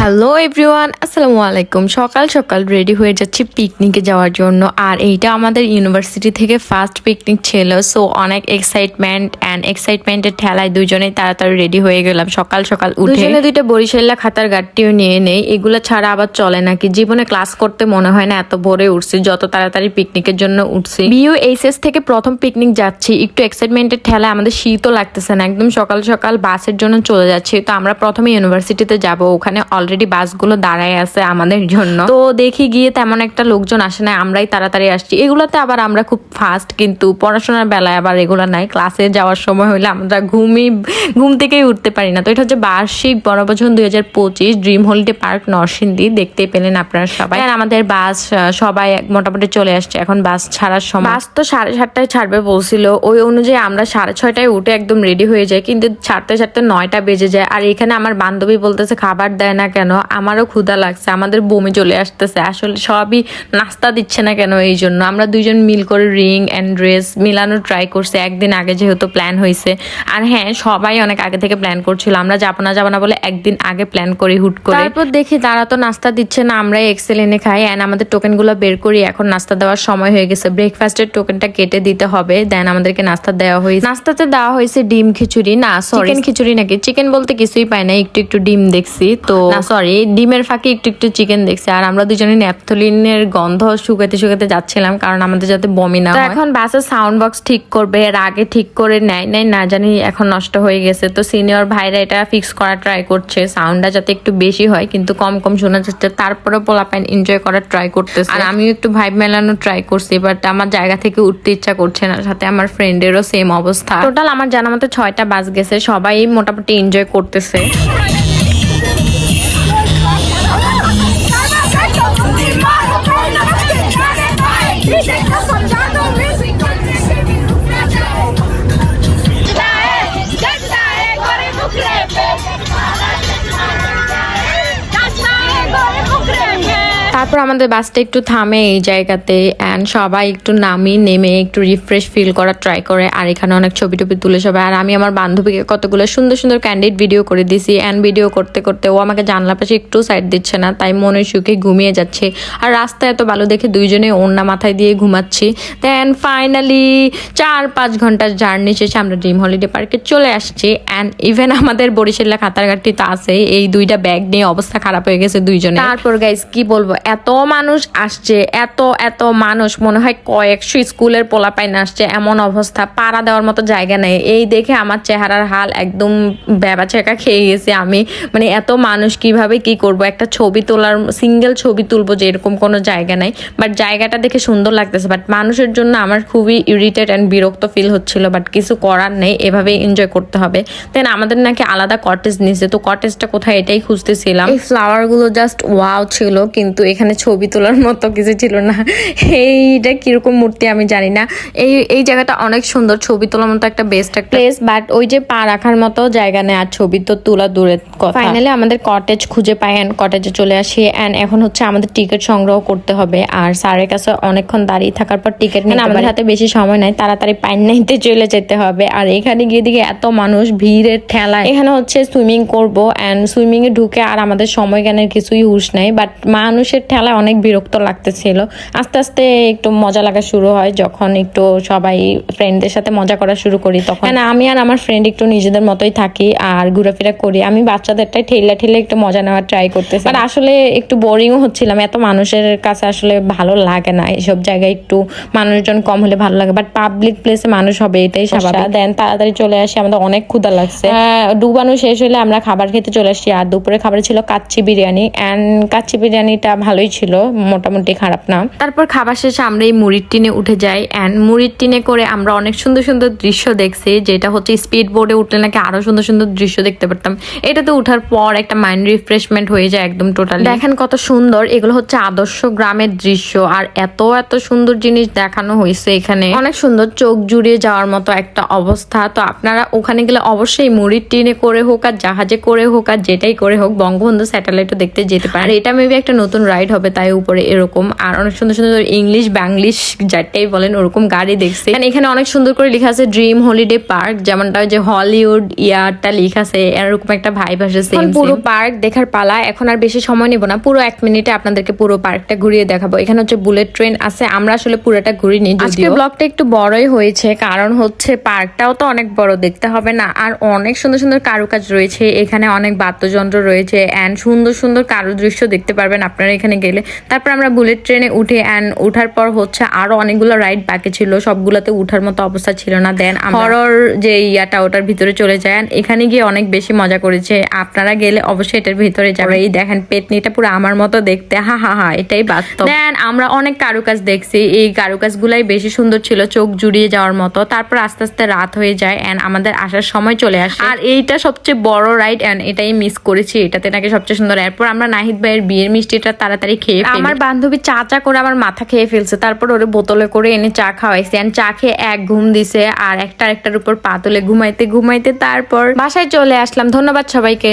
Hello everyone, আসসালামু আলাইকুম। সকাল সকাল রেডি হয়ে যাচ্ছি পিকনিকে যাওয়ার জন্য। আর এইটা আমাদের ইউনিভার্সিটি থেকে ফার্স্ট পিকনিক ছিল। সো অনেক এক্সাইটমেন্টের ঠেলায় দুজনেই তাড়াতাড়ি রেডি হয়ে গেলাম। সকাল সকাল উঠে দুজনে দুইটা বরিশাল্লা খাতার গাড়িও নিয়ে নেই, এগুলো ছাড়া আবার চলে নাকি। জীবনে ক্লাস করতে মনে হয় না এত ভোরে উঠছি, যত তাড়াতাড়ি পিকনিকের জন্য উঠছি। BUHS থেকে প্রথম পিকনিক যাচ্ছি, একটু এক্সাইটমেন্টের ঠেলায় আমাদের শীতও লাগতেছে না, একদম সকাল সকাল বাসের জন্য চলে যাচ্ছি। তো আমরা প্রথমে ইউনিভার্সিটিতে যাব, ওখানে অলরেডি বাসগুলো দাঁড়ায় আছে আমাদের জন্য। তো দেখি গিয়ে তেমন একটা লোকজন আসে না, আমরাই তাড়াতাড়ি আসছি। এগুলোতে আবার আমরা খুব ফাস্ট, কিন্তু পড়াশোনার বেলায় আবার এগুলো নাই। ক্লাসে যাওয়ার সময় হলে আমরা ঘুম থেকেই উঠতে পারি না। তো এটা হচ্ছে বার্ষিক বনভোজন 2025 ড্রিম হলিডে পার্ক নরসিংদী। দেখতেই পেলেন আপনারা সবাই। আর আমাদের বাস সবাই মোটামুটি চলে আসছে, এখন বাস ছাড়ার সময়। বাস তো 7:30টায় ছাড়বে বলছিল, ওই অনুযায়ী আমরা 6:30টায় উঠে একদম রেডি হয়ে যাই, কিন্তু ছাড়তে 9টা বেজে যায়। আর এখানে আমার বান্ধবী বলতেছে খাবার দেয় না কেন, আমারও ক্ষুধা লাগছে, আমাদের বমি চলে আসতেছে। আসলে সবই নাস্তা দিচ্ছে না কেন, এই জন্য আমরা দুইজন মিল করে রিং অ্যান্ড ড্রেস মিলানোর ট্রাই করছি একদিন আগে, যেহেতু প্ল্যান হয়েছে। আর হ্যাঁ, সবাই অনেক আগে থেকে প্ল্যান করছিল, আমরা যাবো না বলে একদিন আগে প্ল্যান করি হুট করে। তারপর দেখি তারা তো নাস্তা দিচ্ছে না, আমরাই এক্সেল এনে খাই। অ্যান্ড আমাদের টোকেন গুলো বের করি, এখন নাস্তা দেওয়ার সময় হয়ে গেছে। ব্রেকফাস্টের টোকেনটা কেটে দিতে হবে, দেন আমাদেরকে নাস্তা দেওয়া হয়েছে। নাস্তাতে দেওয়া হয়েছে ডিম খিচুড়ি, না সরি চিকেন খিচুড়ি নাকি, চিকেন বলতে কিছুই পাই না, একটু ডিম দেখছি। তো না সরি, ডিমের ফাঁকে একটু চিকেন দেখছি। আর আমরা দুজনে ন্যাপথলিনের গন্ধ শুকাতে যাচ্ছিলাম, কারণ আমাদের যাতে বমি না হয়। এখন বাসের সাউন্ড বক্স ঠিক করবে, এর আগে ঠিক করে নেয় না জানি, এখন নষ্ট হয়ে গেছে। তো সিনিয়র ভাইরা এটা ফিক্স করার ট্রাই করছে, সাউন্ডটা যাতে একটু বেশি হয়, কিন্তু কম শোনা যাচ্ছে। তারপরে পোলাপাইন এনজয় করার ট্রাই করতেছে, আর আমিও একটু ভাইব মেলানোর ট্রাই করছি, বাট আমার জায়গা থেকে উঠতে ইচ্ছা করছে না। সাথে আমার ফ্রেন্ডেরও সেম অবস্থা। টোটাল আমার জানা মতো 6টা বাস গেছে, সবাই মোটামুটি এনজয় করতেছে। তারপর আমাদের বাসটা একটু থামে এই জায়গাতে, অ্যান্ড সবাই একটু নেমে একটু রিফ্রেশ ফিল করার ট্রাই করে। আর এখানে অনেক ছবি তুলে সবাই। আর আমি আমার বান্ধবীকে কতগুলো সুন্দর ক্যান্ডিড ভিডিও করে দিছি, অ্যান্ড ভিডিও করতে ও আমাকে জানলা পাশে একটু সাইড দিচ্ছে না, তাই মনের সুখে ঘুমিয়ে যাচ্ছে। আর রাস্তায় এত ভালো দেখে দুইজনে ওড়না মাথায় দিয়ে ঘুমাচ্ছি। দেন ফাইনালি 4-5 ঘন্টার জার্নি শেষে আমরা ড্রিম হলিডে পার্কে চলে আসছি। অ্যান্ড ইভেন আমাদের বরিশাল্লা খাতারঘাটটি তো আছে, এই 2টা ব্যাগ নিয়ে অবস্থা খারাপ হয়ে গেছে দুইজনে। তারপর গাইস কি বলবো, এত মানুষ আসছে, এত মানুষ, মনে হয় কয়েকশো স্কুলের পোলাপাইন আসছে, এমন অবস্থা, পাড়া দেওয়ার মতো জায়গা নেই। এই দেখে আমার চেহারার হাল একদম বেবাচেকা খেয়ে গেছে আমি। মানে এত মানুষ কিভাবে কি করব, একটা সিঙ্গেল ছবি তুলবো যে এরকম কোনো জায়গা নাই। বাট জায়গাটা দেখে সুন্দর লাগতেছে, বাট মানুষের জন্য আমার খুবই ইরিটেট অ্যান্ড বিরক্ত ফিল হচ্ছিল। বাট কিছু করার নেই, এভাবেই এনজয় করতে হবে। দেন আমাদের নাকি আলাদা কটেজ নিছে, তো কটেজটা কোথায় এটাই খুঁজতেছিলাম। এই ফ্লাওয়ার গুলো জাস্ট ওয়াও ছিল, কিন্তু এখানে ছবি তোলার মতো কিছু ছিল না। এইটা কিরকম মূর্তি আমি জানি না। এই জায়গাটা অনেক সুন্দর, ছবি তোলার মতো একটা বেস্ট একটা প্লেস, বাট ওই যে পা রাখার মতো জায়গা নেই, আর ছবি তো তোলা দূরের কথা। ফাইনালি আমাদের কটেজ খুঁজে পাই, অ্যান্ড কটেজে চলে আসি। অ্যান্ড এখন হচ্ছে আমাদের টিকিট সংগ্রহ করতে হবে, আর স্যারের কাছে অনেকক্ষণ দাঁড়িয়ে থাকার পর টিকিট নিয়ে আমাদের হাতে বেশি সময় নাই, তাড়াতাড়ি পাইন নাইতে চলে যেতে হবে। আর এখানে গিয়ে দিকে এত মানুষ, ভিড়ের ঠেলায়। এখানে হচ্ছে সুইমিং করবো, অ্যান্ড সুইমিং এ ঢুকে আর আমাদের সময় জ্ঞানের কিছুই হুঁশ নাই, বাট মানুষের ঠেলায় অনেক বিরক্ত লাগতেছিল। আস্তে আস্তে একটু মজা লাগা শুরু হয়, যখন একটু সবাই ফ্রেন্ডদের সাথে মজা করা শুরু করি, তখন আমি আর আমার ফ্রেন্ড একটু নিজেদের মতোই থাকি আর ঘোরাফেরা করি। আমি বাচ্চাদেরটাই ঠেলে একটু মজা নেওয়ার ট্রাই করতেছি, আর আসলে একটু বোরিংও হচ্ছিলাম, এত মানুষের কাছে আসলে ভালো লাগে না। এইসব জায়গায় একটু মানুষজন কম হলে ভালো লাগে, বাট পাবলিক প্লেসে মানুষ হবে, এটাই স্বাভাবিক। দেন তাড়াতাড়ি চলে আসি, আমাদের অনেক ক্ষুধা লাগছে। ডুবানো শেষ হলে আমরা খাবার খেতে চলে আসি। আর দুপুরে খাবার ছিল কাচ্চি বিরিয়ানি, অ্যান্ড কাচ্চি বিরিয়ানিটা ভালোই ছিল, মোটামুটি খারাপ না। তারপর খাবার শেষে আমরা এই মুড়ির টিনে উঠে যাই, অ্যান্ড মুড়ির টিনে করে আমরা অনেক সুন্দর দৃশ্য দেখছি, যেটা হচ্ছে স্পিড বোর্ডে উঠলে নাকি আরো সুন্দর দৃশ্য দেখতে পারতাম। এটাতে উঠার পর একটা মাইন্ড রিফ্রেশমেন্ট হয়ে যায় একদম টোটালি। দেখেন কত সুন্দর, এগুলো হচ্ছে আদর্শ গ্রামের দৃশ্য, আর এত সুন্দর জিনিস দেখানো হয়েছে এখানে, অনেক সুন্দর, চোখ জুড়িয়ে যাওয়ার মতো একটা অবস্থা। তো আপনারা ওখানে গেলে অবশ্যই মুড়ির টিনে করে হোক আর জাহাজে করে হোক আর যেটাই করে হোক, বঙ্গবন্ধু স্যাটেলাইটও দেখতে যেতে পারেন। এটা মেবি একটা নতুন রাইড রাইড হবে তাই উপরে এরকম, আর অনেক সুন্দর সুন্দর ইংলিশ বাংলিশ যাটাই বলেন ওরকম গাড়ি দেখছি। এখানে অনেক সুন্দর করে লেখা আছে ড্রিম হলিডে পার্ক, যেমনটা যে হলিউড ইয়ারটা লেখা আছে এরকম একটা ভাইব আসে। পুরো পার্ক দেখার পালা, এখন আর বেশি সময় নিব না, পুরো 1 মিনিটে আপনাদেরকে পুরো পার্কটা ঘুরিয়ে দেখাবো। এখানে হচ্ছে বুলেট ট্রেন আছে, আমরা আসলে পুরোটা ঘুরিনি। আজকে ব্লগটা একটু বড়ই হয়েছে, কারণ হচ্ছে পার্কটাও তো অনেক বড়, দেখতে হবে না, আর অনেক সুন্দর সুন্দর কারুকাজ রয়েছে এখানে, অনেক বাদ্যযন্ত্র রয়েছে এন্ড সুন্দর সুন্দর কারুদৃশ্য দেখতে পারবেন আপনারা এখানে গেলে। তারপর আমরা বুলেট ট্রেনে উঠে এন্ড উঠার পর হচ্ছে আরো অনেকগুলো রাইড বাকি ছিল, সবগুলোতে উঠার মতো অবস্থা ছিল না। দেন হরর যে ইয়াটা ওটার ভিতরে চলে যায়, এখানে গিয়ে অনেক বেশি মজা করেছে। আপনারা গেলে অবশ্যই এটার ভিতরে যাবে। এই দেখেন পেতনিটা পুরো আমার মতো দেখতে, হা হা হা, এটাই বাস্তব। দেন আমরা অনেক কারুকাজ দেখছি, এই কারুকাজ গুলাই বেশি সুন্দর ছিল, চোখ জুড়িয়ে যাওয়ার মতো। তারপর আস্তে আস্তে রাত হয়ে যায় এন্ড আমাদের আসার সময় চলে আসে, আর এইটা সবচেয়ে বড় রাইড এন্ড এটাই মিস করেছি, এটাতে নাকি সবচেয়ে সুন্দর। এরপর আমরা নাহিদ ভাইয়ের বিয়ের মিষ্টিটা তাড়াতাড়ি খেয়ে ফেলি। আমার বান্ধবী চা করে আমার মাথা খেয়ে ফেলছে, তারপর ওরে বোতলে করে এনে চা খাওয়াইছে এন্ড চা খেয়ে এক ঘুম দিছে, আর একটার উপর পা তুলে ঘুমাইতে ঘুমাইতে তারপর বাসায় চলে আসলাম। ধন্যবাদ সবাইকে।